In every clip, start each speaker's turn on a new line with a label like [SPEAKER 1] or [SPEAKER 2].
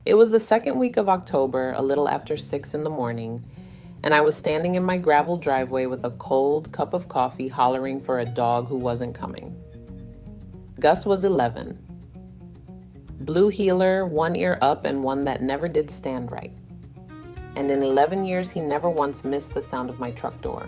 [SPEAKER 1] It was the second week of October, a little after 6 in the morning, and I was standing in my gravel driveway with a cold cup of coffee hollering for a dog who wasn't coming. Gus was 11. Blue heeler, one ear up and one that never did stand right. And in 11 years, he never once missed the sound of my truck door.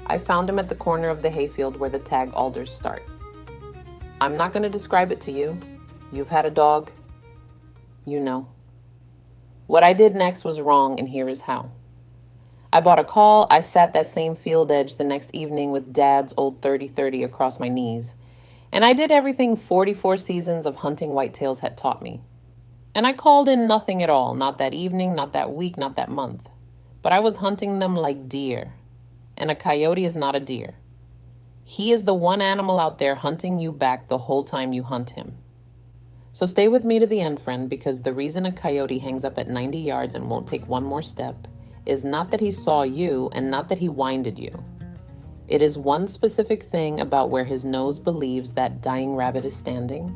[SPEAKER 1] I found him at the corner of the hayfield where the tag alders start. I'm not going to describe it to you. You've had a dog. You know. What I did next was wrong, and here is how. I bought a call. I sat that same field edge the next evening with Dad's old 30-30 across my knees. And I did everything 44 seasons of hunting whitetails had taught me. And I called in nothing at all, not that evening, not that week, not that month. But I was hunting them like deer. And a coyote is not a deer. He is the one animal out there hunting you back the whole time you hunt him. So stay with me to the end, friend, because the reason a coyote hangs up at 90 yards and won't take one more step is not that he saw you and not that he winded you. It is one specific thing about where his nose believes that dying rabbit is standing.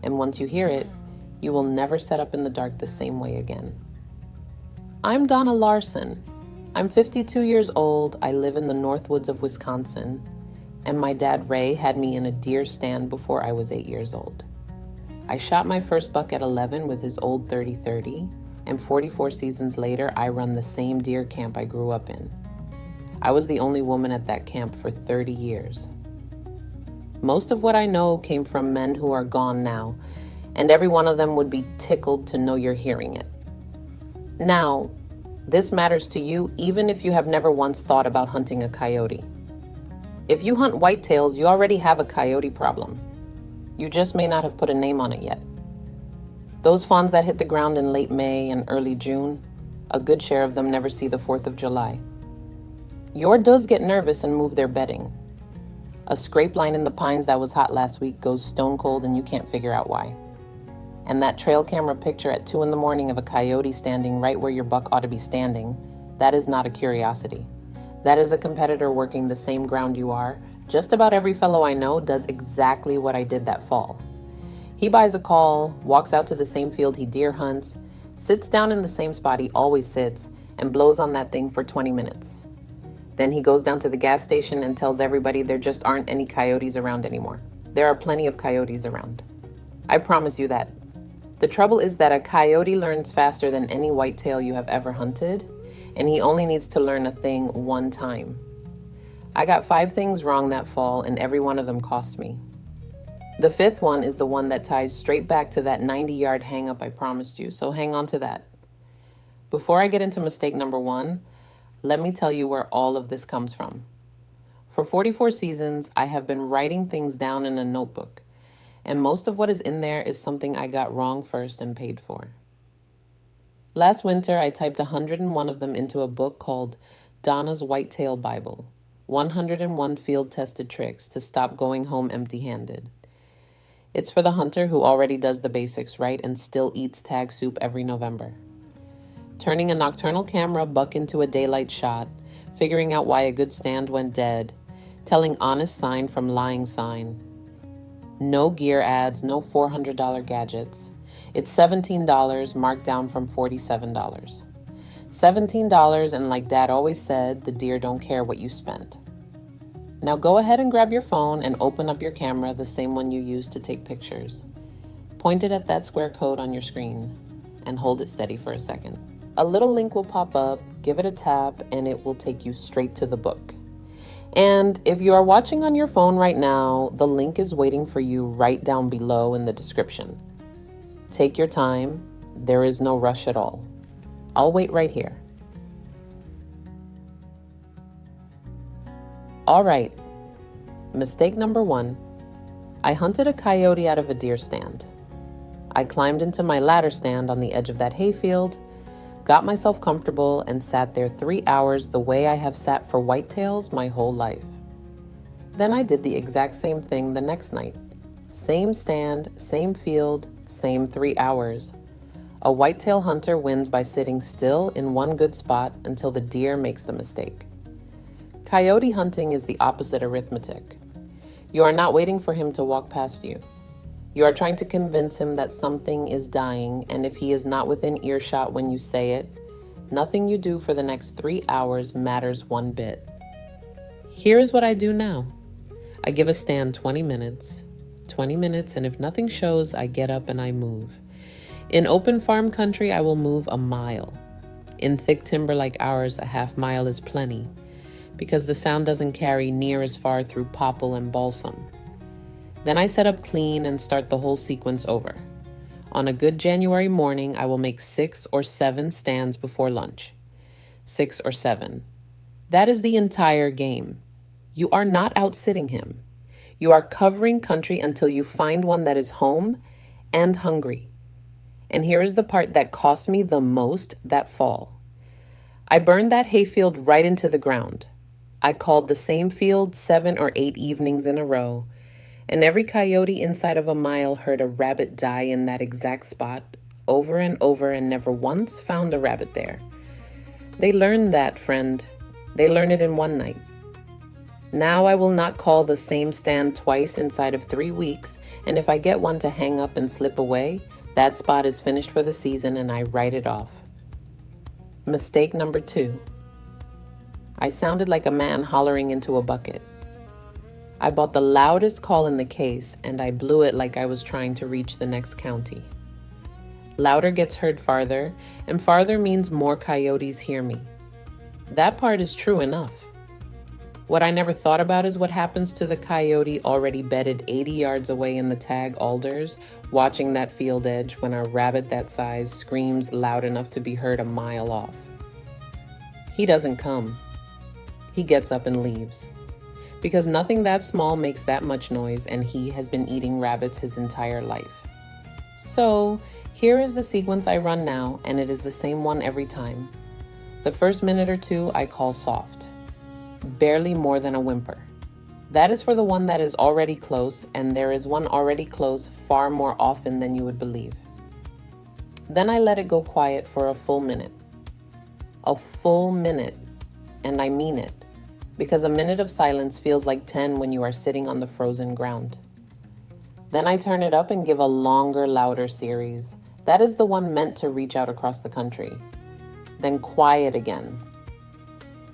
[SPEAKER 1] And once you hear it, you will never set up in the dark the same way again. I'm Donna Larsen. I'm 52 years old. I live in the Northwoods of Wisconsin. And my dad, Ray, had me in a deer stand before I was 8 years old. I shot my first buck at 11 with his old 30-30, and 44 seasons later, I run the same deer camp I grew up in. I was the only woman at that camp for 30 years. Most of what I know came from men who are gone now, and every one of them would be tickled to know you're hearing it. Now, this matters to you even if you have never once thought about hunting a coyote. If you hunt whitetails, you already have a coyote problem. You just may not have put a name on it yet. Those fawns that hit the ground in late May and early June, a good share of them never see the 4th of July. Your does get nervous and move their bedding. A scrape line in the pines that was hot last week goes stone cold and you can't figure out why. And that trail camera picture at 2 in the morning of a coyote standing right where your buck ought to be standing, that is not a curiosity. That is a competitor working the same ground you are. Just about every fellow I know does exactly what I did that fall. He buys a call, walks out to the same field he deer hunts, sits down in the same spot he always sits, and blows on that thing for 20 minutes. Then he goes down to the gas station and tells everybody there just aren't any coyotes around anymore. There are plenty of coyotes around. I promise you that. The trouble is that a coyote learns faster than any whitetail you have ever hunted, and he only needs to learn a thing one time. I got 5 things wrong that fall, and every one of them cost me. The 5th one is the one that ties straight back to that 90-yard hang-up I promised you, so hang on to that. Before I get into mistake number 1, let me tell you where all of this comes from. For 44 seasons, I have been writing things down in a notebook, and most of what is in there is something I got wrong first and paid for. Last winter, I typed 101 of them into a book called Donna's Whitetail Bible, 101 field-tested tricks to stop going home empty-handed. It's for the hunter who already does the basics right and still eats tag soup every November. Turning a nocturnal camera buck into a daylight shot, figuring out why a good stand went dead, telling honest sign from lying sign. No gear ads, no $400 gadgets. It's $17 marked down from $47. $17, and like Dad always said, the deer don't care what you spent. Now go ahead and grab your phone and open up your camera, the same one you use to take pictures. Point it at that square code on your screen and hold it steady for a second. A little link will pop up, give it a tap, and it will take you straight to the book. And if you are watching on your phone right now, the link is waiting for you right down below in the description. Take your time. There is no rush at all. I'll wait right here. All right. Mistake number 1. I hunted a coyote out of a deer stand. I climbed into my ladder stand on the edge of that hayfield, got myself comfortable, and sat there 3 hours the way I have sat for whitetails my whole life. Then I did the exact same thing the next night. Same stand, same field, same 3 hours. A whitetail hunter wins by sitting still in one good spot until the deer makes the mistake. Coyote hunting is the opposite arithmetic. You are not waiting for him to walk past you. You are trying to convince him that something is dying, and if he is not within earshot when you say it, nothing you do for the next 3 hours matters one bit. Here is what I do now. I give a stand 20 minutes, and if nothing shows, I get up and I move. In open farm country, I will move a mile. In thick timber like ours, a half mile is plenty, because the sound doesn't carry near as far through popple and balsam. Then I set up clean and start the whole sequence over. On a good January morning, I will make 6 or 7 stands before lunch. 6 or 7. That is the entire game. You are not out-sitting him. You are covering country until you find one that is home and hungry. And here is the part that cost me the most that fall. I burned that hayfield right into the ground. I called the same field 7 or 8 evenings in a row, and every coyote inside of a mile heard a rabbit die in that exact spot over and over and never once found a rabbit there. They learned that, friend. They learned it in one night. Now I will not call the same stand twice inside of 3 weeks, and if I get one to hang up and slip away, that spot is finished for the season and I write it off. Mistake number 2. I sounded like a man hollering into a bucket. I bought the loudest call in the case and I blew it like I was trying to reach the next county. Louder gets heard farther, and farther means more coyotes hear me. That part is true enough. What I never thought about is what happens to the coyote already bedded 80 yards away in the tag alders, watching that field edge when a rabbit that size screams loud enough to be heard a mile off. He doesn't come. He gets up and leaves. Because nothing that small makes that much noise, and he has been eating rabbits his entire life. So, here is the sequence I run now, and it is the same one every time. The first minute or 2 I call soft. Barely more than a whimper. That is for the one that is already close, and there is one already close far more often than you would believe. Then I let it go quiet for a full minute. A full minute, and I mean it, because a minute of silence feels like 10 when you are sitting on the frozen ground. Then I turn it up and give a longer, louder series. That is the one meant to reach out across the country. Then quiet again.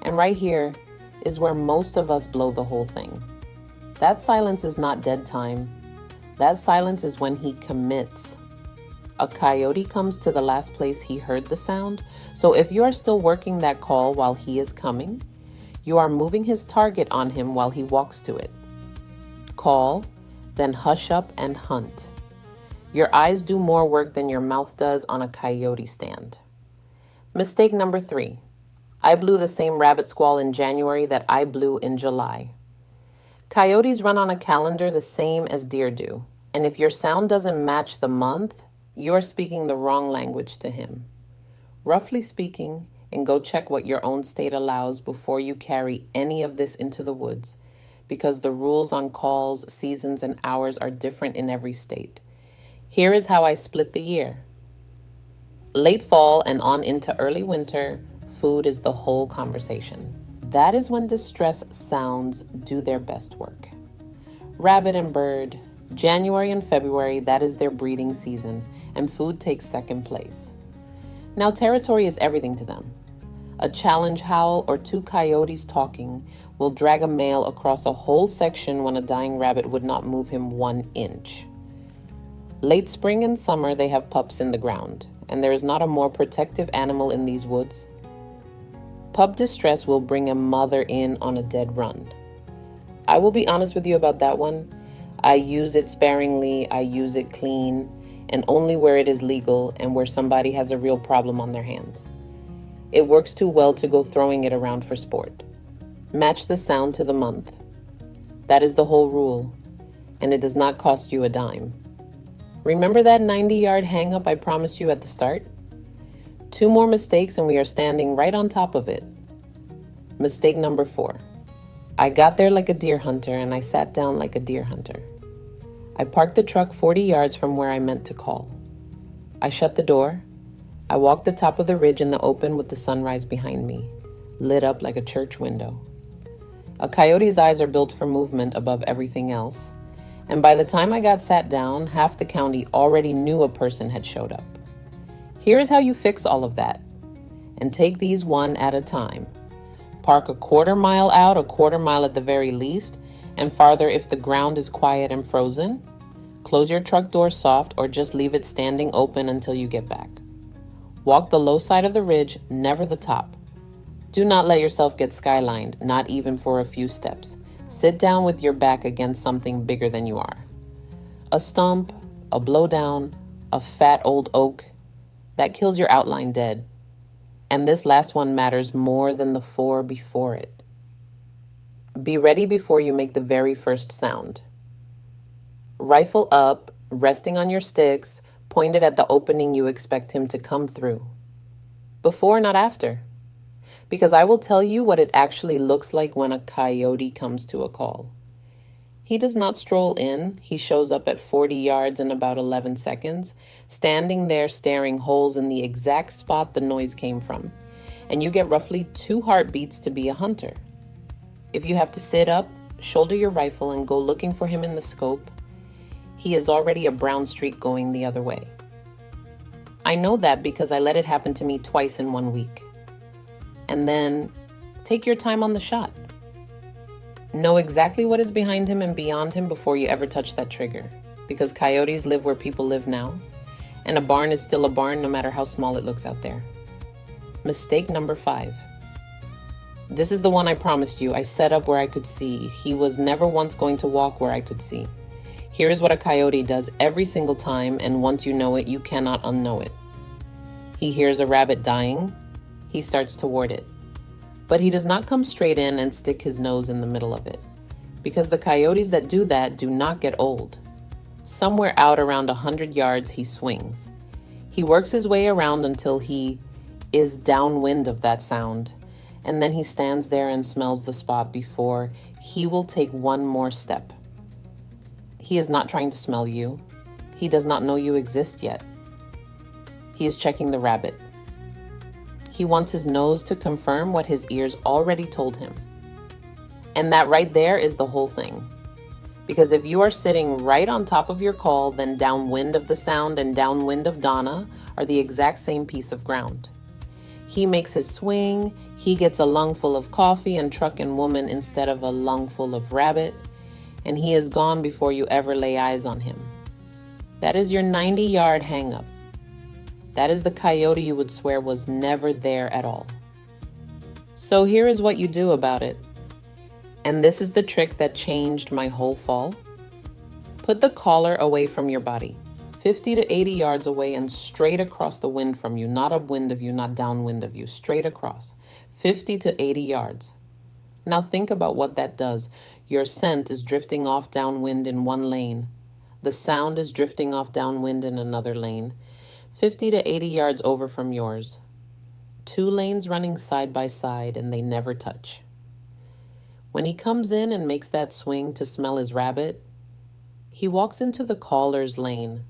[SPEAKER 1] And right here is where most of us blow the whole thing. That silence is not dead time. That silence is when he commits. A coyote comes to the last place he heard the sound, so if you are still working that call while he is coming, you are moving his target on him while he walks to it. Call, then hush up and hunt. Your eyes do more work than your mouth does on a coyote stand. Mistake number 3. I blew the same rabbit squall in January that I blew in July. Coyotes run on a calendar the same as deer do, and if your sound doesn't match the month, you're speaking the wrong language to him. Roughly speaking, and go check what your own state allows before you carry any of this into the woods, because the rules on calls, seasons, and hours are different in every state. Here is how I split the year. Late fall and on into early winter, food is the whole conversation. That is when distress sounds do their best work. Rabbit and bird, January and February, that is their breeding season, and food takes second place. Now territory is everything to them. A challenge howl or 2 coyotes talking will drag a male across a whole section when a dying rabbit would not move him 1 inch. Late spring and summer, they have pups in the ground, and there is not a more protective animal in these woods. Pup distress will bring a mother in on a dead run. I will be honest with you about that one. I use it sparingly, I use it clean, and only where it is legal and where somebody has a real problem on their hands. It works too well to go throwing it around for sport. Match the sound to the month. That is the whole rule, and it does not cost you a dime. Remember that 90-yard hang-up I promised you at the start? 2 more mistakes and we are standing right on top of it. Mistake number 4. I got there like a deer hunter and I sat down like a deer hunter. I parked the truck 40 yards from where I meant to call. I shut the door. I walked the top of the ridge in the open with the sunrise behind me, lit up like a church window. A coyote's eyes are built for movement above everything else, And by the time I got sat down, half the county already knew a person had showed up. Here's how you fix all of that. And take these one at a time. Park a quarter mile out, a quarter mile at the very least, and farther if the ground is quiet and frozen. Close your truck door soft or just leave it standing open until you get back. Walk the low side of the ridge, never the top. Do not let yourself get skylined, not even for a few steps. Sit down with your back against something bigger than you are. A stump, a blowdown, a fat old oak, that kills your outline dead. And this last one matters more than the 4 before it. Be ready before you make the very first sound. Rifle up, resting on your sticks, pointed at the opening you expect him to come through. Before, not after. Because I will tell you what it actually looks like when a coyote comes to a call. He does not stroll in. He shows up at 40 yards in about 11 seconds, standing there staring holes in the exact spot the noise came from. And you get roughly 2 heartbeats to be a hunter. If you have to sit up, shoulder your rifle, and go looking for him in the scope, he is already a brown streak going the other way. I know that because I let it happen to me twice in 1 week. And then take your time on the shot. Know exactly what is behind him and beyond him before you ever touch that trigger, because coyotes live where people live now, and a barn is still a barn no matter how small it looks out there. Mistake number 5. This is the one I promised you. I set up where I could see. He was never once going to walk where I could see. Here is what a coyote does every single time, and once you know it, you cannot unknow it. He hears a rabbit dying. He starts toward it. But he does not come straight in and stick his nose in the middle of it, because the coyotes that do that do not get old. Somewhere out around 100 yards, he swings. He works his way around until he is downwind of that sound, and then he stands there and smells the spot before he will take one more step. He is not trying to smell you. He does not know you exist yet. He is checking the rabbit. He wants his nose to confirm what his ears already told him. And that right there is the whole thing. Because if you are sitting right on top of your call, then downwind of the sound and downwind of Donna are the exact same piece of ground. He makes his swing, he gets a lungful of coffee and truck and woman instead of a lungful of rabbit, and he is gone before you ever lay eyes on him. That is your 90-yard hang-up. That is the coyote you would swear was never there at all. So here is what you do about it. And this is the trick that changed my whole fall. Put the collar away from your body, 50 to 80 yards away and straight across the wind from you, not upwind of you, not downwind of you, straight across, 50 to 80 yards. Now think about what that does. Your scent is drifting off downwind in one lane. The sound is drifting off downwind in another lane, 50 to 80 yards over from yours. 2 lanes running side by side and they never touch. When he comes in and makes that swing to smell his rabbit, he walks into the caller's lane,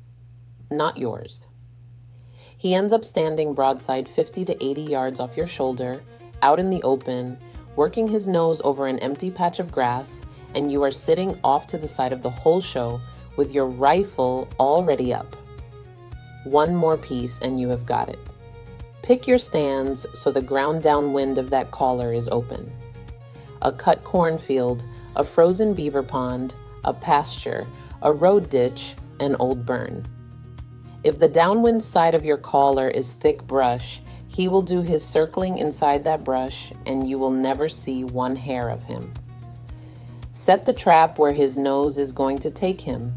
[SPEAKER 1] not yours. He ends up standing broadside 50 to 80 yards off your shoulder, out in the open, working his nose over an empty patch of grass, and you are sitting off to the side of the whole show with your rifle already up. One more piece and you have got it. Pick your stands so the ground downwind of that caller is open. A cut cornfield, a frozen beaver pond, a pasture, a road ditch, an old burn. If the downwind side of your caller is thick brush, he will do his circling inside that brush and you will never see one hair of him. Set the trap where his nose is going to take him,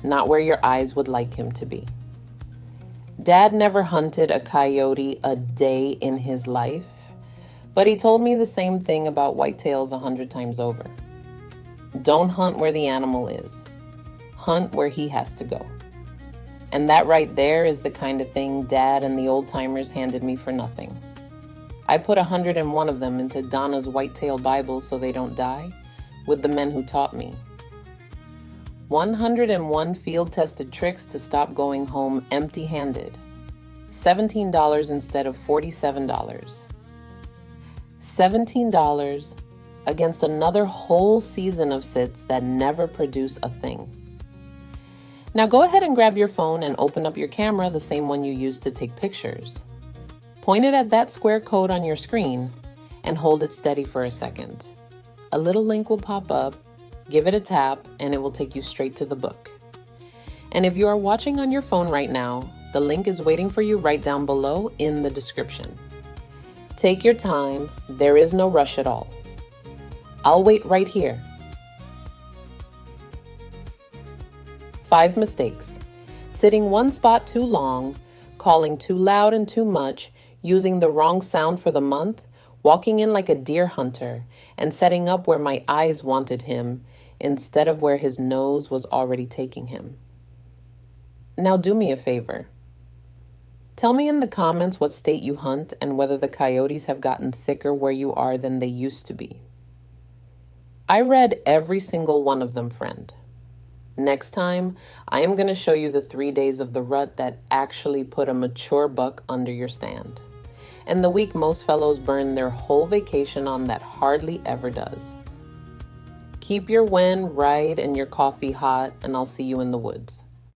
[SPEAKER 1] not where your eyes would like him to be. Dad never hunted a coyote a day in his life, but he told me the same thing about whitetails 100 times over. Don't hunt where the animal is. Hunt where he has to go. And that right there is the kind of thing Dad and the old timers handed me for nothing. I put 101 of them into Donna's Whitetail Bible so they don't die, with the men who taught me. 101 field-tested tricks to stop going home empty-handed. $17 instead of $47. $17 against another whole season of sits that never produce a thing. Now go ahead and grab your phone and open up your camera, the same one you used to take pictures. Point it at that square code on your screen and hold it steady for a second. A little link will pop up, give it a tap, and it will take you straight to the book. And if you are watching on your phone right now, the link is waiting for you right down below in the description. Take your time, there is no rush at all. I'll wait right here. 5 mistakes. Sitting one spot too long, calling too loud and too much, using the wrong sound for the month, walking in like a deer hunter, and setting up where my eyes wanted him instead of where his nose was already taking him. Now do me a favor. Tell me in the comments what state you hunt and whether the coyotes have gotten thicker where you are than they used to be. I read every single one of them, friend. Next time, I am going to show you the 3 days of the rut that actually put a mature buck under your stand. And the week most fellows burn their whole vacation on that hardly ever does. Keep your Wen right and your coffee hot, and I'll see you in the woods.